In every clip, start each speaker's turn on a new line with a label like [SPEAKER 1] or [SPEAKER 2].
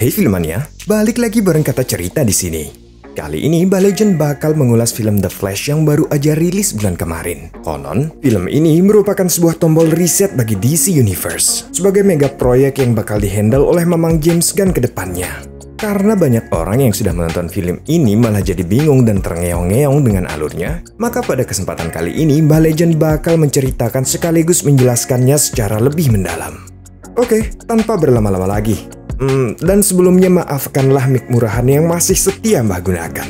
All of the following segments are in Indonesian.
[SPEAKER 1] Hey filmania, balik lagi bareng Kata Cerita di sini. Kali ini Bah Legend bakal mengulas film The Flash yang baru aja rilis bulan kemarin. Konon, film ini merupakan sebuah tombol reset bagi DC Universe sebagai mega proyek yang bakal dihandle oleh Mamang James Gunn ke depannya. Karena banyak orang yang sudah menonton film ini malah jadi bingung dan terngeong-ngeong dengan alurnya, maka pada kesempatan kali ini Bah Legend bakal menceritakan sekaligus menjelaskannya secara lebih mendalam. Oke, tanpa berlama-lama lagi. Dan sebelumnya maafkanlah mic murahan yang masih setia Mbah gunakan.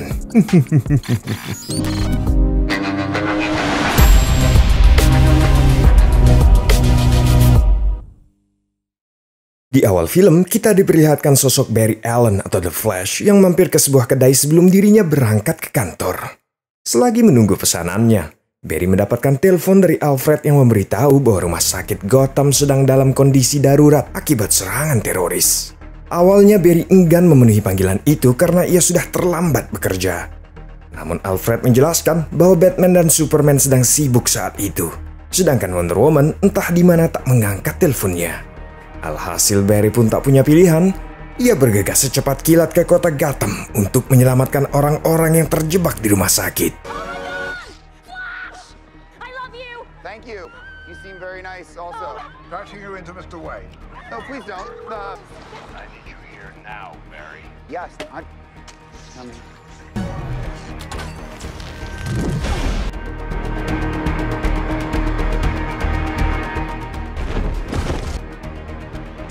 [SPEAKER 1] Di awal film, kita diperlihatkan sosok Barry Allen atau The Flash yang mampir ke sebuah kedai sebelum dirinya berangkat ke kantor. Selagi menunggu pesanannya, Barry mendapatkan telepon dari Alfred yang memberitahu bahwa rumah sakit Gotham sedang dalam kondisi darurat akibat serangan teroris. Awalnya Barry enggan memenuhi panggilan itu karena ia sudah terlambat bekerja. Namun Alfred menjelaskan bahwa Batman dan Superman sedang sibuk saat itu. Sedangkan Wonder Woman entah di mana tak mengangkat teleponnya. Alhasil Barry pun tak punya pilihan. Ia bergegas secepat kilat ke kota Gotham untuk menyelamatkan orang-orang yang terjebak di rumah sakit.
[SPEAKER 2] I love you.
[SPEAKER 3] Thank you. You seem very nice also.
[SPEAKER 4] Patching you into Mr. Wayne.
[SPEAKER 3] No, please don't.
[SPEAKER 4] I need you here now, Barry.
[SPEAKER 3] Yes, I'm...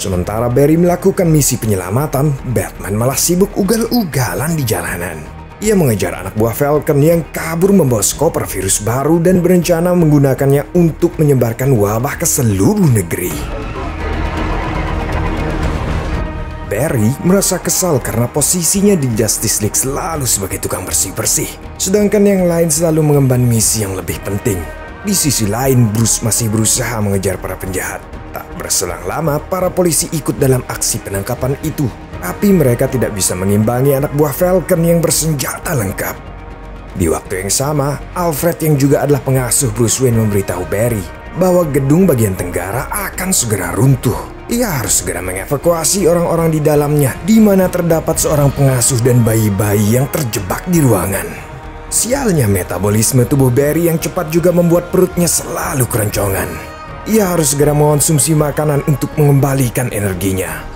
[SPEAKER 1] Sementara Barry melakukan misi penyelamatan, Batman malah sibuk ugal-ugalan di jalanan. Ia mengejar anak buah Falcon yang kabur membawa skoper virus baru dan berencana menggunakannya untuk menyebarkan wabah ke seluruh negeri. Barry merasa kesal karena posisinya di Justice League selalu sebagai tukang bersih-bersih, sedangkan yang lain selalu mengemban misi yang lebih penting. Di sisi lain, Bruce masih berusaha mengejar para penjahat. Tak berselang lama, para polisi ikut dalam aksi penangkapan itu. Tapi mereka tidak bisa mengimbangi anak buah Falcon yang bersenjata lengkap. Di waktu yang sama, Alfred yang juga adalah pengasuh Bruce Wayne memberitahu Barry bahwa gedung bagian tenggara akan segera runtuh. Ia harus segera mengevakuasi orang-orang di dalamnya, di mana terdapat seorang pengasuh dan bayi-bayi yang terjebak di ruangan. Sialnya metabolisme tubuh Barry yang cepat juga membuat perutnya selalu keroncongan. Ia harus segera mengonsumsi makanan untuk mengembalikan energinya.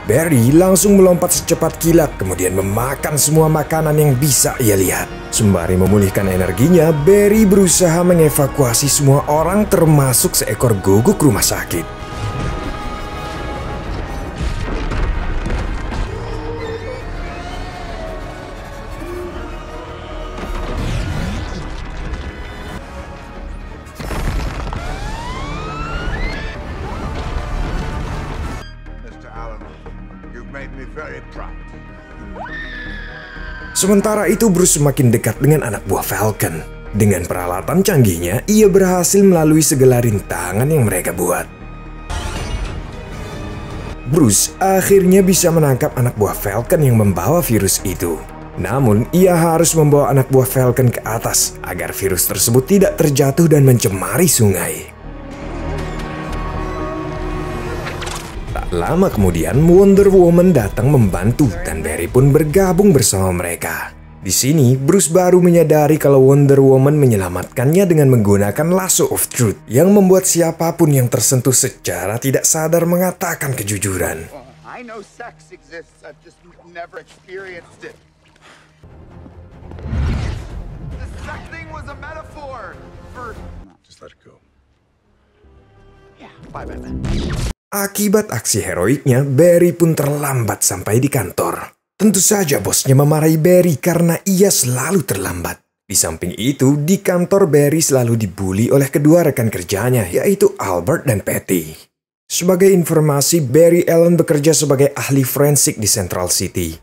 [SPEAKER 1] Barry langsung melompat secepat kilat kemudian memakan semua makanan yang bisa ia lihat. Sembari memulihkan energinya, Barry berusaha mengevakuasi semua orang termasuk seekor guguk rumah sakit. Sementara itu Bruce semakin dekat dengan anak buah Falcon. Dengan peralatan canggihnya, ia berhasil melalui segala rintangan yang mereka buat. Bruce akhirnya bisa menangkap anak buah Falcon yang membawa virus itu. Namun, ia harus membawa anak buah Falcon ke atas agar virus tersebut tidak terjatuh dan mencemari sungai. Lama kemudian, Wonder Woman datang membantu dan Barry pun bergabung bersama mereka. Di sini, Bruce baru menyadari kalau Wonder Woman menyelamatkannya dengan menggunakan lasso of truth yang membuat siapapun yang tersentuh secara tidak sadar mengatakan kejujuran.
[SPEAKER 3] I know sex exists, I've just never experienced it. The sex thing was a metaphor for...
[SPEAKER 4] Just let it go.
[SPEAKER 3] Yeah, bye, Batman.
[SPEAKER 1] Akibat aksi heroiknya, Barry pun terlambat sampai di kantor. Tentu saja bosnya memarahi Barry karena ia selalu terlambat. Di samping itu, di kantor Barry selalu dibully oleh kedua rekan kerjanya, yaitu Albert dan Patty. Sebagai informasi, Barry Allen bekerja sebagai ahli forensik di Central City.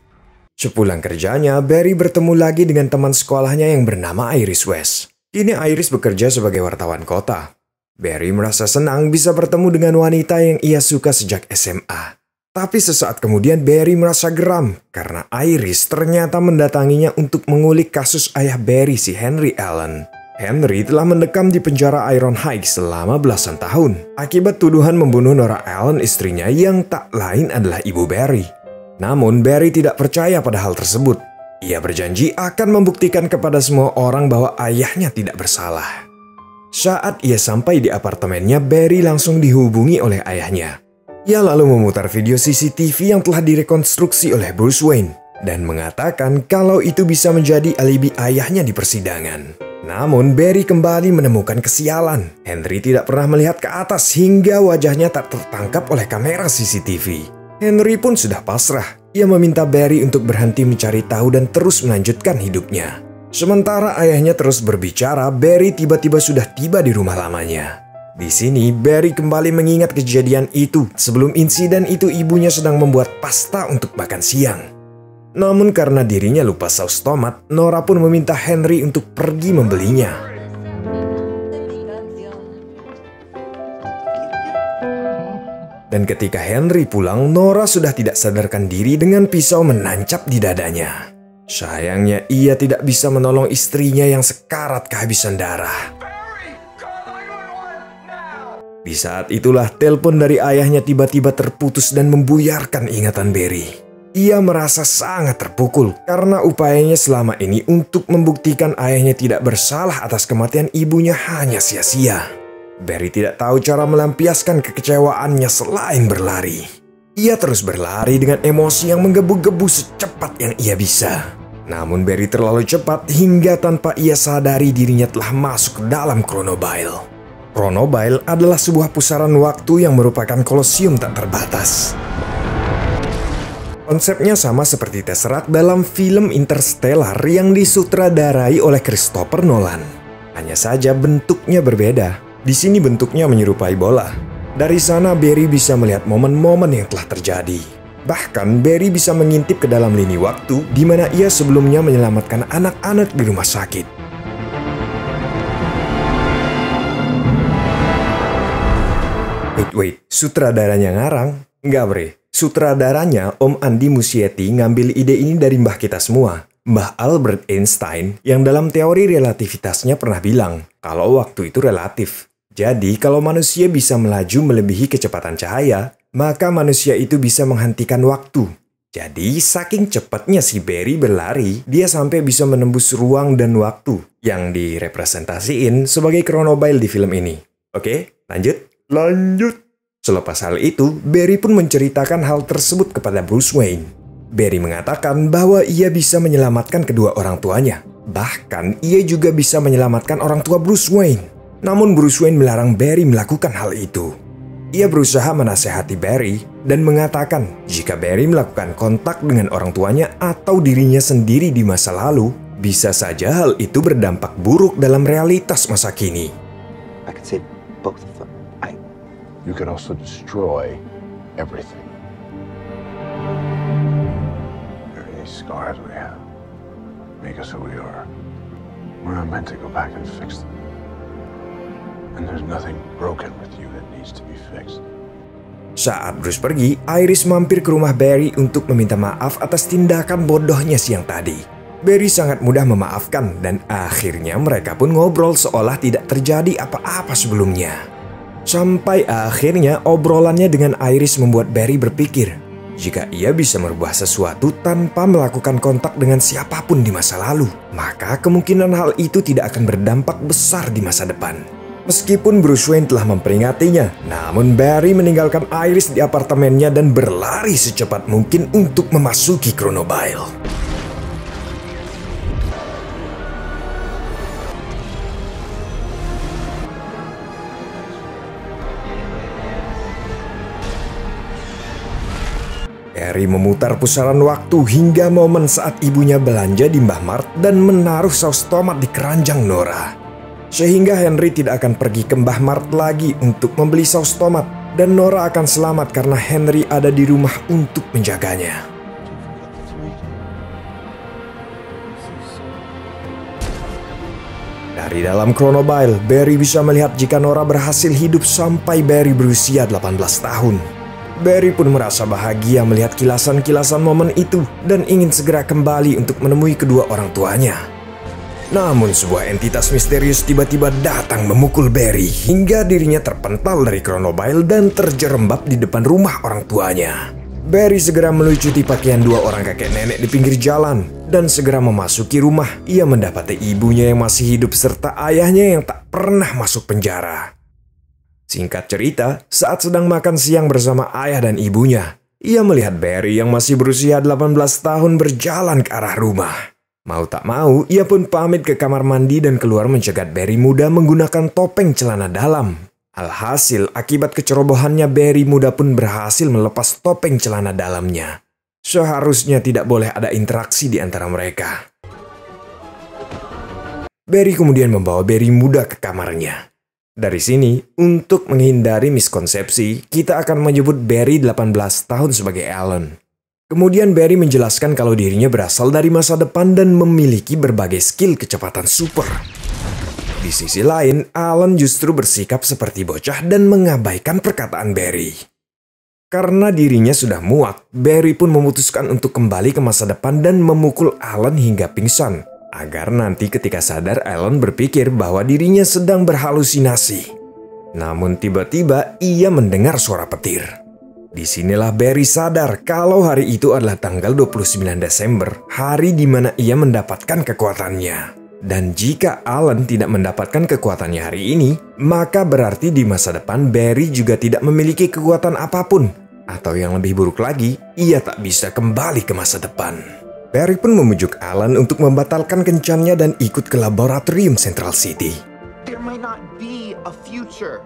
[SPEAKER 1] Sepulang kerjanya, Barry bertemu lagi dengan teman sekolahnya yang bernama Iris West. Kini Iris bekerja sebagai wartawan kota. Barry merasa senang bisa bertemu dengan wanita yang ia suka sejak SMA. Tapi sesaat kemudian Barry merasa geram karena Iris ternyata mendatanginya untuk mengulik kasus ayah Barry si Henry Allen. Henry telah mendekam di penjara Iron Heights selama belasan tahun akibat tuduhan membunuh Nora Allen, istrinya yang tak lain adalah ibu Barry. Namun Barry tidak percaya pada hal tersebut. Ia berjanji akan membuktikan kepada semua orang bahwa ayahnya tidak bersalah. Saat ia sampai di apartemennya, Barry langsung dihubungi oleh ayahnya. Ia lalu memutar video CCTV yang telah direkonstruksi oleh Bruce Wayne dan mengatakan kalau itu bisa menjadi alibi ayahnya di persidangan. Namun Barry kembali menemukan kesialan. Henry tidak pernah melihat ke atas hingga wajahnya tak tertangkap oleh kamera CCTV. Henry pun sudah pasrah. Ia meminta Barry untuk berhenti mencari tahu dan terus melanjutkan hidupnya. Sementara ayahnya terus berbicara, Barry tiba-tiba sudah tiba di rumah lamanya. Di sini Barry kembali mengingat kejadian itu. Sebelum insiden itu ibunya sedang membuat pasta untuk makan siang. Namun karena dirinya lupa saus tomat, Nora pun meminta Henry untuk pergi membelinya. Dan ketika Henry pulang, Nora sudah tidak sadarkan diri dengan pisau menancap di dadanya. Sayangnya ia tidak bisa menolong istrinya yang sekarat kehabisan darah. Di saat itulah telepon dari ayahnya tiba-tiba terputus dan membuyarkan ingatan Barry. Ia merasa sangat terpukul karena upayanya selama ini untuk membuktikan ayahnya tidak bersalah atas kematian ibunya hanya sia-sia. Barry tidak tahu cara melampiaskan kekecewaannya selain berlari. Ia terus berlari dengan emosi yang menggebu-gebu secepat yang ia bisa. Namun Barry terlalu cepat hingga tanpa ia sadari dirinya telah masuk ke dalam Chronobile. Chronobile adalah sebuah pusaran waktu yang merupakan kolosium tak terbatas. Konsepnya sama seperti Tesseract dalam film Interstellar yang disutradarai oleh Christopher Nolan. Hanya saja bentuknya berbeda. Di sini bentuknya menyerupai bola. Dari sana Barry bisa melihat momen-momen yang telah terjadi. Bahkan Barry bisa mengintip ke dalam lini waktu di mana ia sebelumnya menyelamatkan anak-anak di rumah sakit. Wait, sutradaranya ngarang? Nggak bre. Sutradaranya Om Andy Muschietti ngambil ide ini dari mbah kita semua, Mbah Albert Einstein, yang dalam teori relativitasnya pernah bilang kalau waktu itu relatif. Jadi kalau manusia bisa melaju melebihi kecepatan cahaya, maka manusia itu bisa menghentikan waktu. Jadi saking cepatnya si Barry berlari, dia sampai bisa menembus ruang dan waktu yang direpresentasiin sebagai Chronobile di film ini. Oke, lanjut. Selepas hal itu, Barry pun menceritakan hal tersebut kepada Bruce Wayne. Barry mengatakan bahwa ia bisa menyelamatkan kedua orang tuanya. Bahkan, ia juga bisa menyelamatkan orang tua Bruce Wayne. Namun Bruce Wayne melarang Barry melakukan hal itu. Ia berusaha menasehati Barry dan mengatakan jika Barry melakukan kontak dengan orang tuanya atau dirinya sendiri di masa lalu, bisa saja hal itu berdampak buruk dalam realitas masa kini.
[SPEAKER 2] I could say both of them.
[SPEAKER 4] You could also destroy everything. These scars we have make us who we are. We're not meant to go back and fix them. And there's nothing broken with you that needs to be fixed.
[SPEAKER 1] Saat Bruce pergi, Iris mampir ke rumah Barry untuk meminta maaf atas tindakan bodohnya siang tadi. Barry sangat mudah memaafkan dan akhirnya mereka pun ngobrol seolah tidak terjadi apa-apa sebelumnya. Sampai akhirnya obrolannya dengan Iris membuat Barry berpikir jika ia bisa merubah sesuatu tanpa melakukan kontak dengan siapapun di masa lalu, maka kemungkinan hal itu tidak akan berdampak besar di masa depan. Meskipun Bruce Wayne telah memperingatnya, namun Barry meninggalkan Iris di apartemennya dan berlari secepat mungkin untuk memasuki Chronobile. Barry memutar pusaran waktu hingga momen saat ibunya belanja di Mbah Mart dan menaruh saus tomat di keranjang Nora. Sehingga Henry tidak akan pergi ke Mbah Mart lagi untuk membeli saus tomat dan Nora akan selamat karena Henry ada di rumah untuk menjaganya. Dari dalam Chronobile, Barry bisa melihat jika Nora berhasil hidup sampai Barry berusia 18 tahun. Barry pun merasa bahagia melihat kilasan-kilasan momen itu dan ingin segera kembali untuk menemui kedua orang tuanya. Namun sebuah entitas misterius tiba-tiba datang memukul Barry hingga dirinya terpental dari Chronobile dan terjerembab di depan rumah orang tuanya. Barry segera melucuti pakaian dua orang kakek nenek di pinggir jalan dan segera memasuki rumah. Ia mendapati ibunya yang masih hidup serta ayahnya yang tak pernah masuk penjara. Singkat cerita, saat sedang makan siang bersama ayah dan ibunya, ia melihat Barry yang masih berusia 18 tahun berjalan ke arah rumah. Mau tak mau, ia pun pamit ke kamar mandi dan keluar mencegat Barry muda menggunakan topeng celana dalam. Alhasil, akibat kecerobohannya Barry muda pun berhasil melepas topeng celana dalamnya. Seharusnya tidak boleh ada interaksi di antara mereka. Barry kemudian membawa Barry muda ke kamarnya. Dari sini, untuk menghindari miskonsepsi, kita akan menyebut Barry 18 tahun sebagai Alan. Kemudian Barry menjelaskan kalau dirinya berasal dari masa depan dan memiliki berbagai skill kecepatan super. Di sisi lain, Alan justru bersikap seperti bocah dan mengabaikan perkataan Barry. Karena dirinya sudah muak, Barry pun memutuskan untuk kembali ke masa depan dan memukul Alan hingga pingsan. Agar nanti ketika sadar, Alan berpikir bahwa dirinya sedang berhalusinasi. Namun tiba-tiba ia mendengar suara petir. Disinilah Barry sadar kalau hari itu adalah tanggal 29 Desember, hari di mana ia mendapatkan kekuatannya. Dan jika Alan tidak mendapatkan kekuatannya hari ini, maka berarti di masa depan Barry juga tidak memiliki kekuatan apapun. Atau yang lebih buruk lagi, ia tak bisa kembali ke masa depan. Barry pun memujuk Alan untuk membatalkan kencannya dan ikut ke laboratorium Central City.
[SPEAKER 3] There might not be a future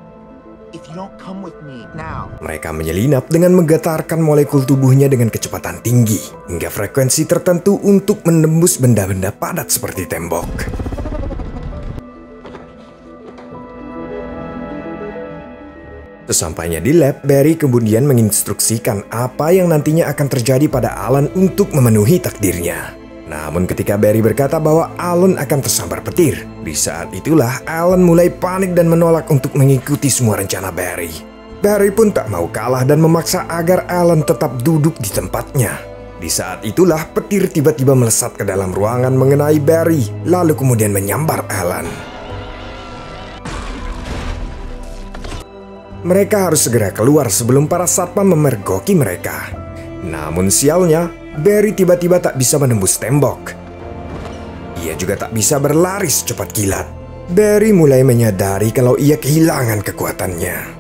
[SPEAKER 3] if you don't come with me now.
[SPEAKER 1] Mereka menyelinap dengan menggetarkan molekul tubuhnya dengan kecepatan tinggi hingga frekuensi tertentu untuk menembus benda-benda padat seperti tembok. Sesampainya di lab, Barry kemudian menginstruksikan apa yang nantinya akan terjadi pada Alan untuk memenuhi takdirnya. Namun ketika Barry berkata bahwa Alan akan tersambar petir, di saat itulah Alan mulai panik dan menolak untuk mengikuti semua rencana Barry. Barry pun tak mau kalah dan memaksa agar Alan tetap duduk di tempatnya. Di saat itulah petir tiba-tiba melesat ke dalam ruangan mengenai Barry, lalu kemudian menyambar Alan. Mereka harus segera keluar sebelum para satpam memergoki mereka. Namun sialnya, Barry tiba-tiba tak bisa menembus tembok. Ia juga tak bisa berlari secepat kilat. Barry mulai menyadari kalau ia kehilangan kekuatannya.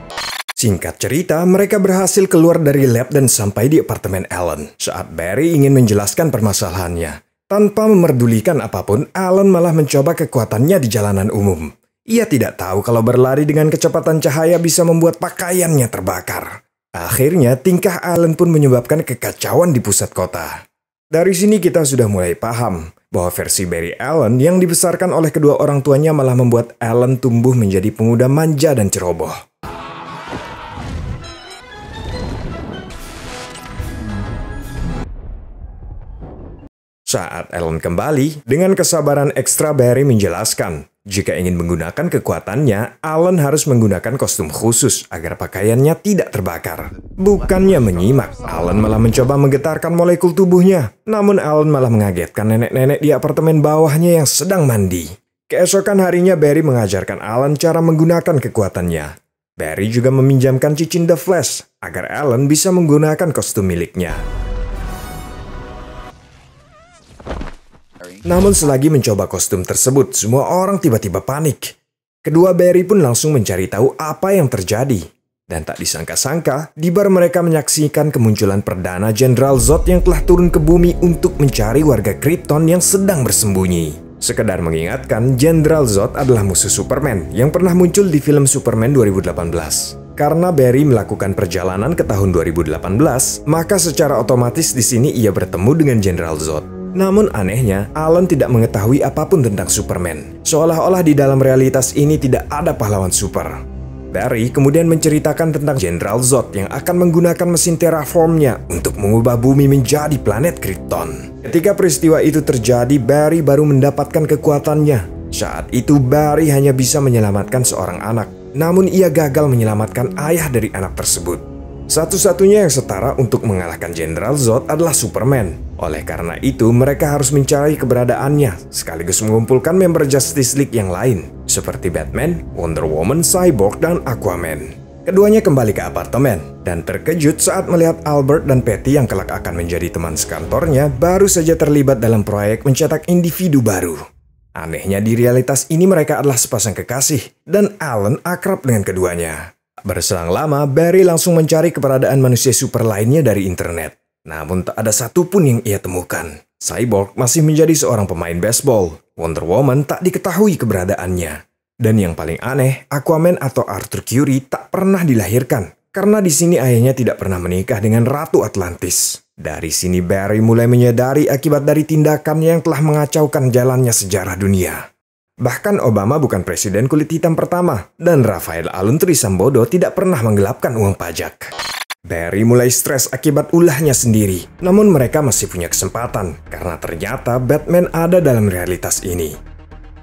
[SPEAKER 1] Singkat cerita, mereka berhasil keluar dari lab dan sampai di apartemen Alan. Saat Barry ingin menjelaskan permasalahannya, tanpa memerdulikan apapun, Alan malah mencoba kekuatannya di jalanan umum. Ia tidak tahu kalau berlari dengan kecepatan cahaya bisa membuat pakaiannya terbakar. Akhirnya, tingkah Alan pun menyebabkan kekacauan di pusat kota. Dari sini kita sudah mulai paham bahwa versi Barry Allen yang dibesarkan oleh kedua orang tuanya malah membuat Alan tumbuh menjadi pemuda manja dan ceroboh. Saat Alan kembali, dengan kesabaran ekstra Barry menjelaskan, jika ingin menggunakan kekuatannya, Alan harus menggunakan kostum khusus agar pakaiannya tidak terbakar. Bukannya menyimak, Alan malah mencoba menggetarkan molekul tubuhnya. Namun Alan malah mengagetkan nenek-nenek di apartemen bawahnya yang sedang mandi. Keesokan harinya Barry mengajarkan Alan cara menggunakan kekuatannya. Barry juga meminjamkan cincin The Flash agar Alan bisa menggunakan kostum miliknya. Namun selagi mencoba kostum tersebut, semua orang tiba-tiba panik. Kedua Barry pun langsung mencari tahu apa yang terjadi. Dan tak disangka-sangka, di bar mereka menyaksikan kemunculan Perdana Jenderal Zod yang telah turun ke bumi untuk mencari warga Krypton yang sedang bersembunyi. Sekedar mengingatkan, Jenderal Zod adalah musuh Superman yang pernah muncul di film Superman 2018. Karena Barry melakukan perjalanan ke tahun 2018, maka secara otomatis di sini ia bertemu dengan Jenderal Zod. Namun anehnya, Alan tidak mengetahui apapun tentang Superman. Seolah-olah di dalam realitas ini tidak ada pahlawan super. Barry kemudian menceritakan tentang Jenderal Zod yang akan menggunakan mesin terraformnya untuk mengubah bumi menjadi planet Krypton. Ketika peristiwa itu terjadi, Barry baru mendapatkan kekuatannya. Saat itu Barry hanya bisa menyelamatkan seorang anak. Namun ia gagal menyelamatkan ayah dari anak tersebut. Satu-satunya yang setara untuk mengalahkan Jenderal Zod adalah Superman. Oleh karena itu, mereka harus mencari keberadaannya, sekaligus mengumpulkan member Justice League yang lain, seperti Batman, Wonder Woman, Cyborg, dan Aquaman. Keduanya kembali ke apartemen, dan terkejut saat melihat Albert dan Patty yang kelak akan menjadi teman sekantornya baru saja terlibat dalam proyek mencetak individu baru. Anehnya di realitas ini mereka adalah sepasang kekasih, dan Alan akrab dengan keduanya. Berselang lama, Barry langsung mencari keberadaan manusia super lainnya dari internet. Namun tak ada satupun yang ia temukan. Cyborg masih menjadi seorang pemain baseball. Wonder Woman tak diketahui keberadaannya. Dan yang paling aneh, Aquaman atau Arthur Curry tak pernah dilahirkan. Karena di sini ayahnya tidak pernah menikah dengan Ratu Atlantis. Dari sini Barry mulai menyadari akibat dari tindakannya yang telah mengacaukan jalannya sejarah dunia. Bahkan Obama bukan presiden kulit hitam pertama. Dan Raphael Alun Trisambodo tidak pernah menggelapkan uang pajak. Barry mulai stres akibat ulahnya sendiri, namun mereka masih punya kesempatan karena ternyata Batman ada dalam realitas ini.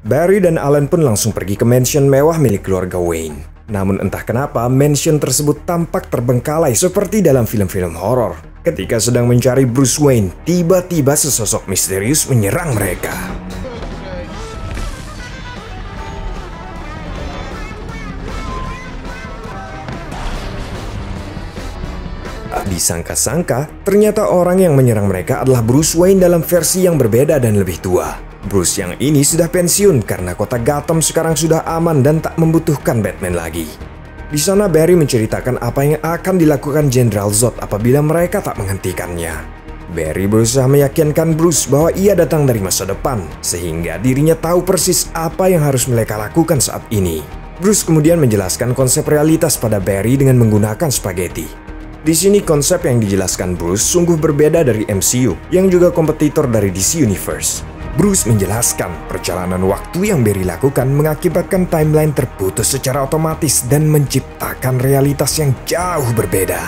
[SPEAKER 1] Barry dan Alan pun langsung pergi ke mansion mewah milik keluarga Wayne. Namun entah kenapa mansion tersebut tampak terbengkalai seperti dalam film-film horor. Ketika sedang mencari Bruce Wayne, tiba-tiba sesosok misterius menyerang mereka. Disangka-sangka, ternyata orang yang menyerang mereka adalah Bruce Wayne dalam versi yang berbeda dan lebih tua. Bruce yang ini sudah pensiun karena kota Gotham sekarang sudah aman dan tak membutuhkan Batman lagi. Di sana Barry menceritakan apa yang akan dilakukan Jenderal Zod apabila mereka tak menghentikannya. Barry berusaha meyakinkan Bruce bahwa ia datang dari masa depan, sehingga dirinya tahu persis apa yang harus mereka lakukan saat ini. Bruce kemudian menjelaskan konsep realitas pada Barry dengan menggunakan spaghetti. Di sini konsep yang dijelaskan Bruce sungguh berbeda dari MCU yang juga kompetitor dari DC Universe. Bruce menjelaskan perjalanan waktu yang Barry lakukan mengakibatkan timeline terputus secara otomatis dan menciptakan realitas yang jauh berbeda.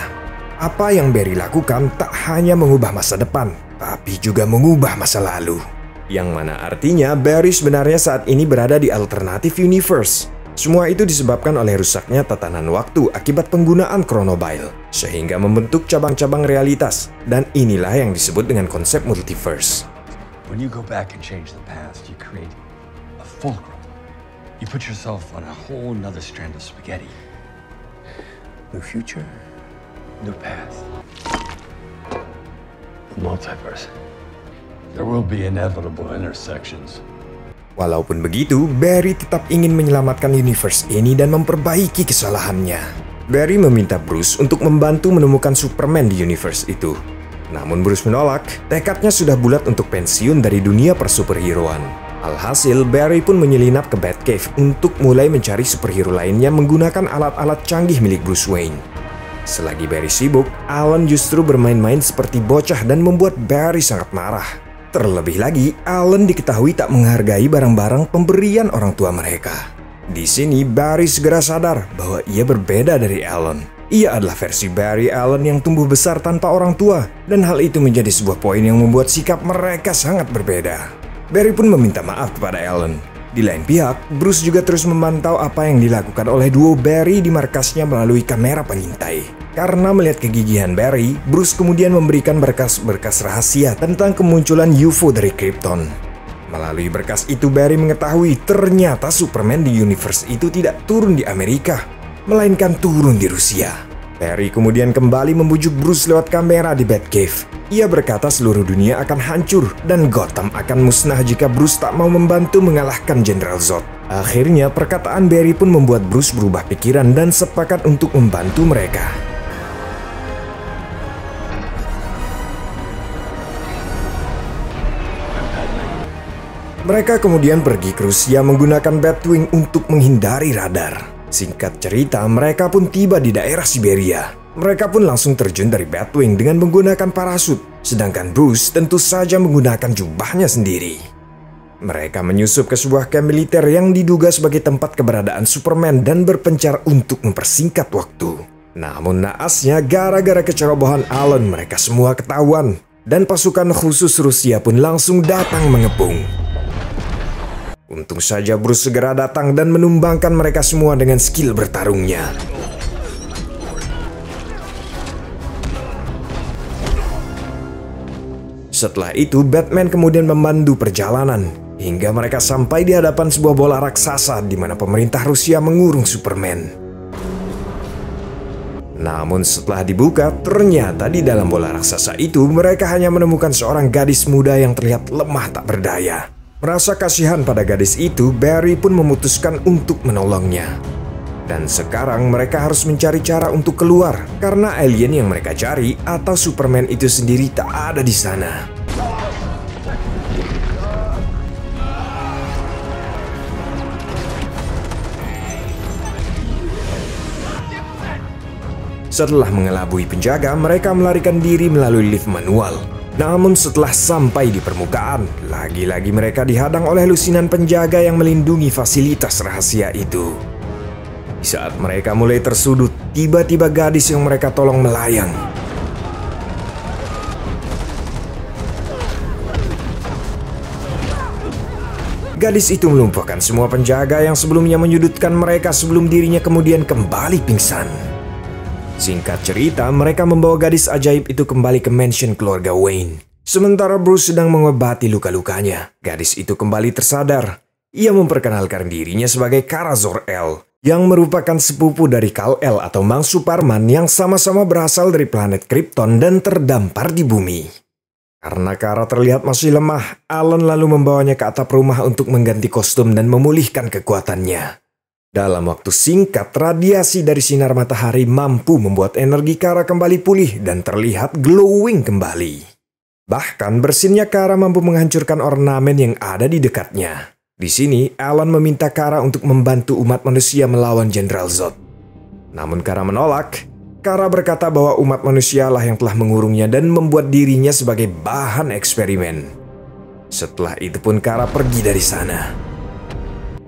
[SPEAKER 1] Apa yang Barry lakukan tak hanya mengubah masa depan, tapi juga mengubah masa lalu. Yang mana artinya Barry sebenarnya saat ini berada di alternative universe. Semua itu disebabkan oleh rusaknya tatanan waktu akibat penggunaan Chronobile, sehingga membentuk cabang-cabang realitas, dan inilah yang disebut dengan konsep multiverse.
[SPEAKER 5] When you go back and change the past, you create a fulcrum. You put yourself on a whole nother strand of spaghetti. New future, new path. The multiverse. There will be inevitable intersections.
[SPEAKER 1] Walaupun begitu, Barry tetap ingin menyelamatkan universe ini dan memperbaiki kesalahannya. Barry meminta Bruce untuk membantu menemukan Superman di universe itu. Namun Bruce menolak, tekadnya sudah bulat untuk pensiun dari dunia persuperheroan. Alhasil, Barry pun menyelinap ke Batcave untuk mulai mencari superhero lainnya menggunakan alat-alat canggih milik Bruce Wayne. Selagi Barry sibuk, Alan justru bermain-main seperti bocah dan membuat Barry sangat marah. Terlebih lagi, Alan diketahui tak menghargai barang-barang pemberian orang tua mereka. Di sini, Barry segera sadar bahwa ia berbeda dari Alan. Ia adalah versi Barry Allen yang tumbuh besar tanpa orang tua, dan hal itu menjadi sebuah poin yang membuat sikap mereka sangat berbeda. Barry pun meminta maaf kepada Alan. Di lain pihak, Bruce juga terus memantau apa yang dilakukan oleh duo Barry di markasnya melalui kamera pengintai. Karena melihat kegigihan Barry, Bruce kemudian memberikan berkas-berkas rahasia tentang kemunculan UFO dari Krypton. Melalui berkas itu, Barry mengetahui ternyata Superman di universe itu tidak turun di Amerika, melainkan turun di Rusia. Barry kemudian kembali membujuk Bruce lewat kamera di Batcave. Ia berkata seluruh dunia akan hancur dan Gotham akan musnah jika Bruce tak mau membantu mengalahkan Jenderal Zod. Akhirnya perkataan Barry pun membuat Bruce berubah pikiran dan sepakat untuk membantu mereka. Mereka kemudian pergi ke Rusia menggunakan Batwing untuk menghindari radar. Singkat cerita, mereka pun tiba di daerah Siberia. Mereka pun langsung terjun dari Batwing dengan menggunakan parasut, sedangkan Bruce tentu saja menggunakan jubahnya sendiri. Mereka menyusup ke sebuah kamp militer yang diduga sebagai tempat keberadaan Superman dan berpencar untuk mempersingkat waktu. Namun naasnya, gara-gara kecerobohan Alan, mereka semua ketahuan, dan pasukan khusus Rusia pun langsung datang mengepung. Untung saja Bruce segera datang dan menumbangkan mereka semua dengan skill bertarungnya. Setelah itu, Batman kemudian memandu perjalanan hingga mereka sampai di hadapan sebuah bola raksasa di mana pemerintah Rusia mengurung Superman. Namun setelah dibuka, ternyata di dalam bola raksasa itu mereka hanya menemukan seorang gadis muda yang terlihat lemah tak berdaya. Merasa kasihan pada gadis itu, Barry pun memutuskan untuk menolongnya. Dan sekarang mereka harus mencari cara untuk keluar karena alien yang mereka cari atau Superman itu sendiri tak ada di sana. Setelah mengelabui penjaga, mereka melarikan diri melalui lift manual. Namun setelah sampai di permukaan, lagi-lagi mereka dihadang oleh lusinan penjaga yang melindungi fasilitas rahasia itu. Di saat mereka mulai tersudut, tiba-tiba gadis yang mereka tolong melayang. Gadis itu melumpuhkan semua penjaga yang sebelumnya menyudutkan mereka sebelum dirinya kemudian kembali pingsan. Singkat cerita, mereka membawa gadis ajaib itu kembali ke mansion keluarga Wayne. Sementara Bruce sedang mengobati luka-lukanya, gadis itu kembali tersadar. Ia memperkenalkan dirinya sebagai Kara Zor-El, yang merupakan sepupu dari Kal-El atau Mang Suparman yang sama-sama berasal dari planet Krypton dan terdampar di bumi. Karena Kara terlihat masih lemah, Alan lalu membawanya ke atap rumah untuk mengganti kostum dan memulihkan kekuatannya. Dalam waktu singkat, radiasi dari sinar matahari mampu membuat energi Kara kembali pulih dan terlihat glowing kembali. Bahkan bersinnya Kara mampu menghancurkan ornamen yang ada di dekatnya. Di sini, Alan meminta Kara untuk membantu umat manusia melawan Jenderal Zod. Namun Kara menolak. Kara berkata bahwa umat manusialah yang telah mengurungnya dan membuat dirinya sebagai bahan eksperimen. Setelah itu pun Kara pergi dari sana.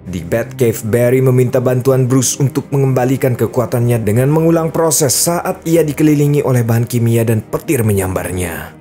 [SPEAKER 1] Di Batcave, Barry meminta bantuan Bruce untuk mengembalikan kekuatannya dengan mengulang proses saat ia dikelilingi oleh bahan kimia dan petir menyambarnya.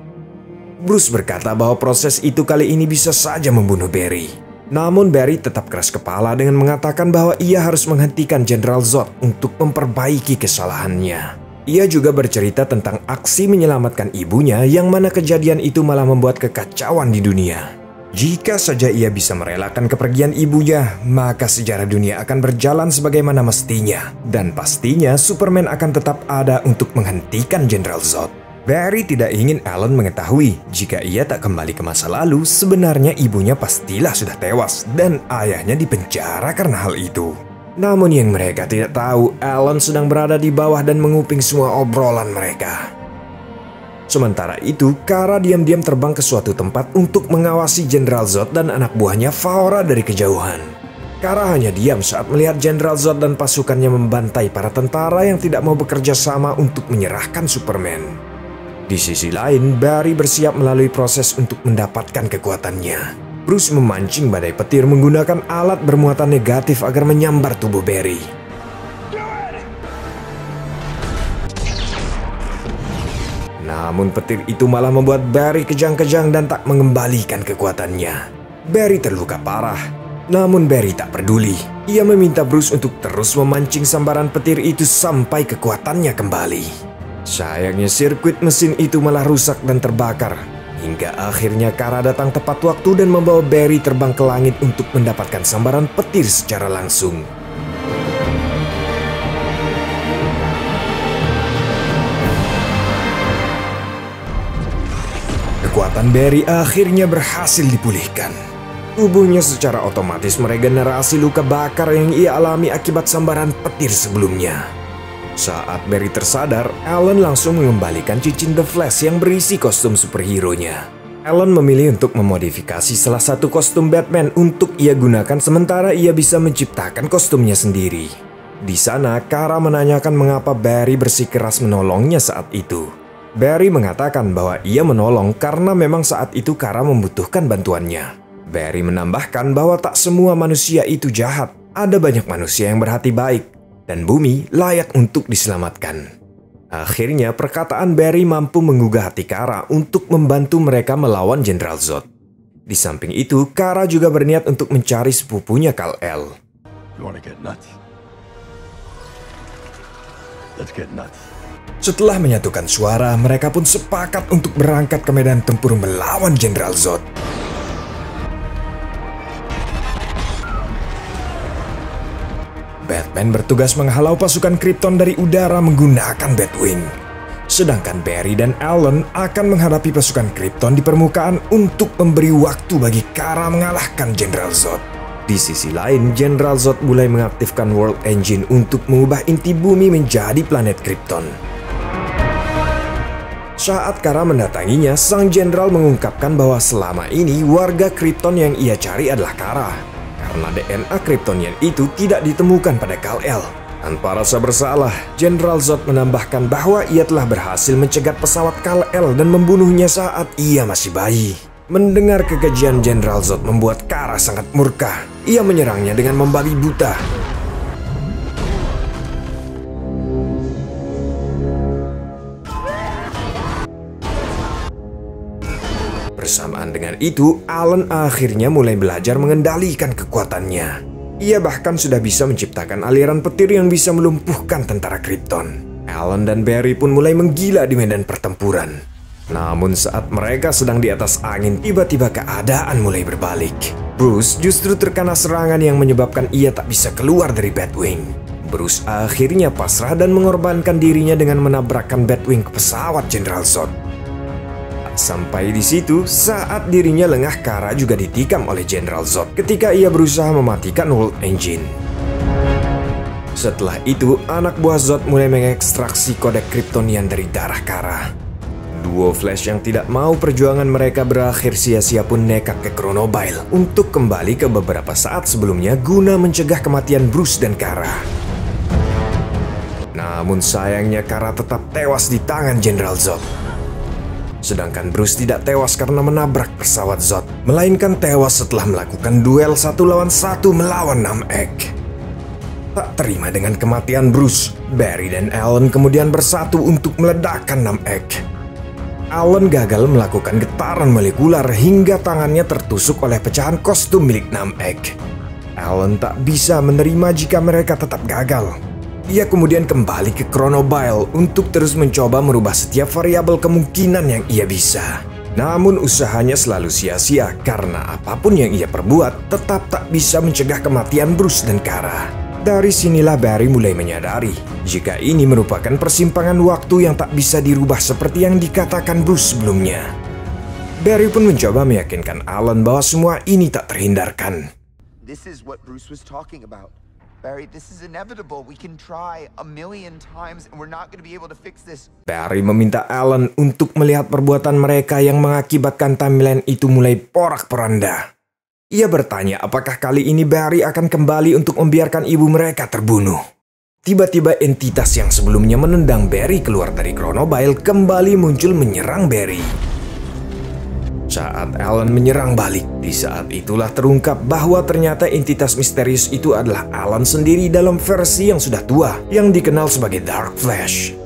[SPEAKER 1] Bruce berkata bahwa proses itu kali ini bisa saja membunuh Barry. Namun Barry tetap keras kepala dengan mengatakan bahwa ia harus menghentikan Jenderal Zod untuk memperbaiki kesalahannya. Ia juga bercerita tentang aksi menyelamatkan ibunya yang mana kejadian itu malah membuat kekacauan di dunia. Jika saja ia bisa merelakan kepergian ibunya, maka sejarah dunia akan berjalan sebagaimana mestinya. Dan pastinya Superman akan tetap ada untuk menghentikan Jenderal Zod. Barry tidak ingin Alan mengetahui jika ia tak kembali ke masa lalu, sebenarnya ibunya pastilah sudah tewas dan ayahnya dipenjara karena hal itu. Namun yang mereka tidak tahu, Alan sedang berada di bawah dan menguping semua obrolan mereka. Sementara itu, Kara diam-diam terbang ke suatu tempat untuk mengawasi Jenderal Zod dan anak buahnya Faora dari kejauhan. Kara hanya diam saat melihat Jenderal Zod dan pasukannya membantai para tentara yang tidak mau bekerja sama untuk menyerahkan Superman. Di sisi lain, Barry bersiap melalui proses untuk mendapatkan kekuatannya. Bruce memancing badai petir menggunakan alat bermuatan negatif agar menyambar tubuh Barry. Namun petir itu malah membuat Barry kejang-kejang dan tak mengembalikan kekuatannya. Barry terluka parah. Namun Barry tak peduli. Ia meminta Bruce untuk terus memancing sambaran petir itu sampai kekuatannya kembali. Sayangnya sirkuit mesin itu malah rusak dan terbakar. Hingga akhirnya Kara datang tepat waktu dan membawa Barry terbang ke langit untuk mendapatkan sambaran petir secara langsung. Kekuatan Barry akhirnya berhasil dipulihkan. Tubuhnya secara otomatis meregenerasi luka bakar yang ia alami akibat sambaran petir sebelumnya. Saat Barry tersadar, Alan langsung mengembalikan cincin The Flash yang berisi kostum superhero-nya. Alan memilih untuk memodifikasi salah satu kostum Batman untuk ia gunakan sementara ia bisa menciptakan kostumnya sendiri. Di sana, Kara menanyakan mengapa Barry bersikeras menolongnya saat itu. Barry mengatakan bahwa ia menolong karena memang saat itu Kara membutuhkan bantuannya. Barry menambahkan bahwa tak semua manusia itu jahat. Ada banyak manusia yang berhati baik dan bumi layak untuk diselamatkan. Akhirnya perkataan Barry mampu menggugah hati Kara untuk membantu mereka melawan Jenderal Zod. Di samping itu, Kara juga berniat untuk mencari sepupunya Kal-El.
[SPEAKER 5] You wanna get nuts? Let's get nuts.
[SPEAKER 1] Setelah menyatukan suara, mereka pun sepakat untuk berangkat ke medan tempur melawan Jenderal Zod. Batman bertugas menghalau pasukan Krypton dari udara menggunakan Batwing. Sedangkan Barry dan Alan akan menghadapi pasukan Krypton di permukaan untuk memberi waktu bagi Kara mengalahkan Jenderal Zod. Di sisi lain, Jenderal Zod mulai mengaktifkan World Engine untuk mengubah inti bumi menjadi planet Krypton. Saat Kara mendatanginya, sang jenderal mengungkapkan bahwa selama ini warga Krypton yang ia cari adalah Kara. Karena DNA Kryptonian itu tidak ditemukan pada Kal-El. Tanpa rasa bersalah, Jenderal Zod menambahkan bahwa ia telah berhasil mencegat pesawat Kal-El dan membunuhnya saat ia masih bayi. Mendengar kekejian Jenderal Zod membuat Kara sangat murka. Ia menyerangnya dengan membabi buta. Bersamaan dengan itu, Alan akhirnya mulai belajar mengendalikan kekuatannya. Ia bahkan sudah bisa menciptakan aliran petir yang bisa melumpuhkan tentara Krypton. Alan dan Barry pun mulai menggila di medan pertempuran. Namun saat mereka sedang di atas angin, tiba-tiba keadaan mulai berbalik. Bruce justru terkena serangan yang menyebabkan ia tak bisa keluar dari Batwing. Bruce akhirnya pasrah dan mengorbankan dirinya dengan menabrakkan Batwing ke pesawat Jenderal Zod. Sampai di situ, saat dirinya lengah, Kara juga ditikam oleh Jenderal Zod ketika ia berusaha mematikan World Engine. Setelah itu, anak buah Zod mulai mengekstraksi kode Kryptonian dari darah Kara. Duo Flash yang tidak mau perjuangan mereka berakhir sia-sia pun nekat ke Chronobile untuk kembali ke beberapa saat sebelumnya guna mencegah kematian Bruce dan Kara. Namun sayangnya Kara tetap tewas di tangan Jenderal Zod. Sedangkan Bruce tidak tewas karena menabrak pesawat Zod, melainkan tewas setelah melakukan duel 1 lawan 1 melawan Namek. Tak terima dengan kematian Bruce, Barry dan Alan kemudian bersatu untuk meledakkan Namek. Alan gagal melakukan getaran molekular hingga tangannya tertusuk oleh pecahan kostum milik Namek. Alan tak bisa menerima jika mereka tetap gagal. Ia kemudian kembali ke Chronobile untuk terus mencoba merubah setiap variabel kemungkinan yang ia bisa. Namun usahanya selalu sia-sia karena apapun yang ia perbuat tetap tak bisa mencegah kematian Bruce dan Kara. Dari sinilah Barry mulai menyadari jika ini merupakan persimpangan waktu yang tak bisa dirubah seperti yang dikatakan Bruce sebelumnya. Barry pun mencoba meyakinkan Alan bahwa semua ini tak terhindarkan.
[SPEAKER 3] This is what Bruce was talking about. Barry, this is inevitable. We can try 1,000,000 times and we're not going to be able to fix this.
[SPEAKER 1] Barry meminta Alan untuk melihat perbuatan mereka yang mengakibatkan timeline itu mulai porak-poranda. Ia bertanya apakah kali ini Barry akan kembali untuk membiarkan ibu mereka terbunuh. Tiba-tiba entitas yang sebelumnya menendang Barry keluar dari Chronobile kembali muncul menyerang Barry. Saat Alan menyerang balik, di saat itulah terungkap bahwa ternyata entitas misterius itu adalah Alan sendiri dalam versi yang sudah tua, yang dikenal sebagai Dark Flash.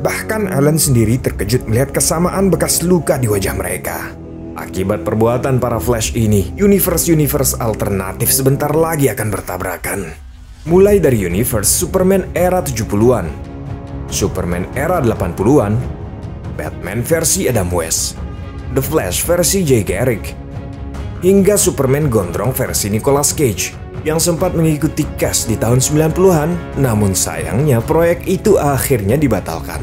[SPEAKER 1] Bahkan Alan sendiri terkejut melihat kesamaan bekas luka di wajah mereka. Akibat perbuatan para Flash ini, universe-universe alternatif sebentar lagi akan bertabrakan. Mulai dari universe Superman era 70-an, Superman era 80-an, Batman versi Adam West, The Flash versi Jay Garrick, hingga Superman gondrong versi Nicolas Cage yang sempat mengikuti cast di tahun 90-an, namun sayangnya proyek itu akhirnya dibatalkan.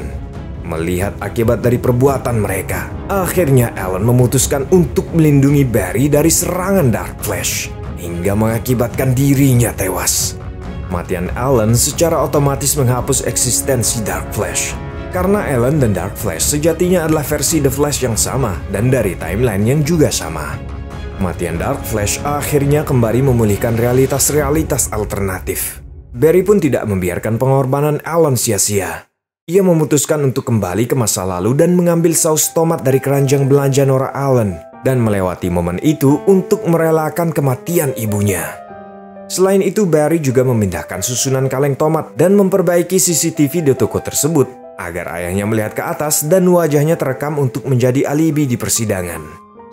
[SPEAKER 1] Melihat akibat dari perbuatan mereka, akhirnya Alan memutuskan untuk melindungi Barry dari serangan Dark Flash, hingga mengakibatkan dirinya tewas. Kematian Alan secara otomatis menghapus eksistensi Dark Flash. Karena Alan dan Dark Flash sejatinya adalah versi The Flash yang sama dan dari timeline yang juga sama. Kematian Dark Flash akhirnya kembali memulihkan realitas-realitas alternatif. Barry pun tidak membiarkan pengorbanan Alan sia-sia. Ia memutuskan untuk kembali ke masa lalu dan mengambil saus tomat dari keranjang belanja Nora Allen dan melewati momen itu untuk merelakan kematian ibunya. Selain itu, Barry juga memindahkan susunan kaleng tomat dan memperbaiki CCTV di toko tersebut agar ayahnya melihat ke atas dan wajahnya terekam untuk menjadi alibi di persidangan.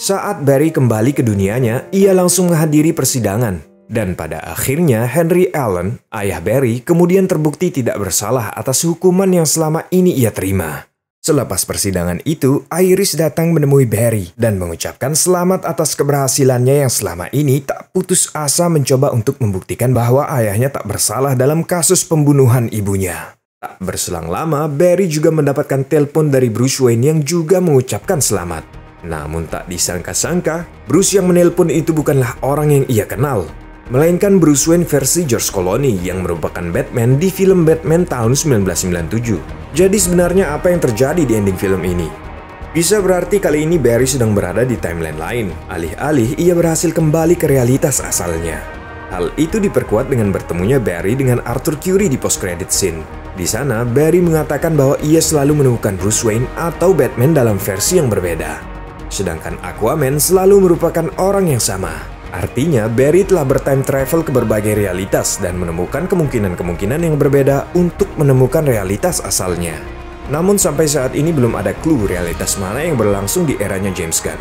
[SPEAKER 1] Saat Barry kembali ke dunianya, ia langsung menghadiri persidangan Dan pada akhirnya Henry Allen, ayah Barry, kemudian terbukti tidak bersalah atas hukuman yang selama ini ia terima. Selepas persidangan itu, Iris datang menemui Barry dan mengucapkan selamat atas keberhasilannya yang selama ini tak putus asa mencoba untuk membuktikan bahwa ayahnya tak bersalah dalam kasus pembunuhan ibunya. Tak berselang lama, Barry juga mendapatkan telepon dari Bruce Wayne yang juga mengucapkan selamat. Namun tak disangka-sangka, Bruce yang menelpon itu bukanlah orang yang ia kenal, melainkan Bruce Wayne versi George Clooney yang merupakan Batman di film Batman tahun 1997. Jadi sebenarnya apa yang terjadi di ending film ini? Bisa berarti kali ini Barry sedang berada di timeline lain, alih-alih ia berhasil kembali ke realitas asalnya. Hal itu diperkuat dengan bertemunya Barry dengan Arthur Curry di post-credit scene. Di sana, Barry mengatakan bahwa ia selalu menemukan Bruce Wayne atau Batman dalam versi yang berbeda. Sedangkan Aquaman selalu merupakan orang yang sama. Artinya, Barry telah bertime travel ke berbagai realitas dan menemukan kemungkinan-kemungkinan yang berbeda untuk menemukan realitas asalnya. Namun sampai saat ini belum ada clue realitas mana yang berlangsung di eranya James Gunn.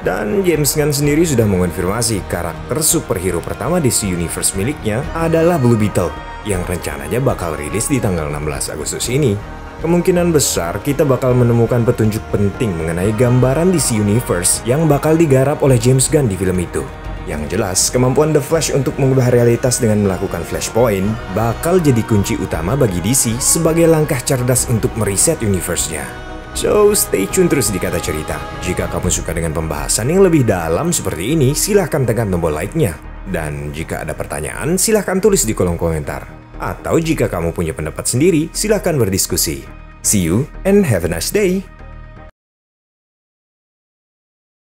[SPEAKER 1] Dan James Gunn sendiri sudah mengonfirmasi karakter superhero pertama DC Universe miliknya adalah Blue Beetle, yang rencananya bakal rilis di tanggal 16 Agustus ini. Kemungkinan besar kita bakal menemukan petunjuk penting mengenai gambaran DC Universe yang bakal digarap oleh James Gunn di film itu. Yang jelas, kemampuan The Flash untuk mengubah realitas dengan melakukan Flashpoint bakal jadi kunci utama bagi DC sebagai langkah cerdas untuk meriset universe-nya. So, stay tune terus di Kata Cerita. Jika kamu suka dengan pembahasan yang lebih dalam seperti ini, silahkan tekan tombol like-nya. Dan jika ada pertanyaan, silahkan tulis di kolom komentar. Atau jika kamu punya pendapat sendiri, silahkan berdiskusi. See you and have a nice day!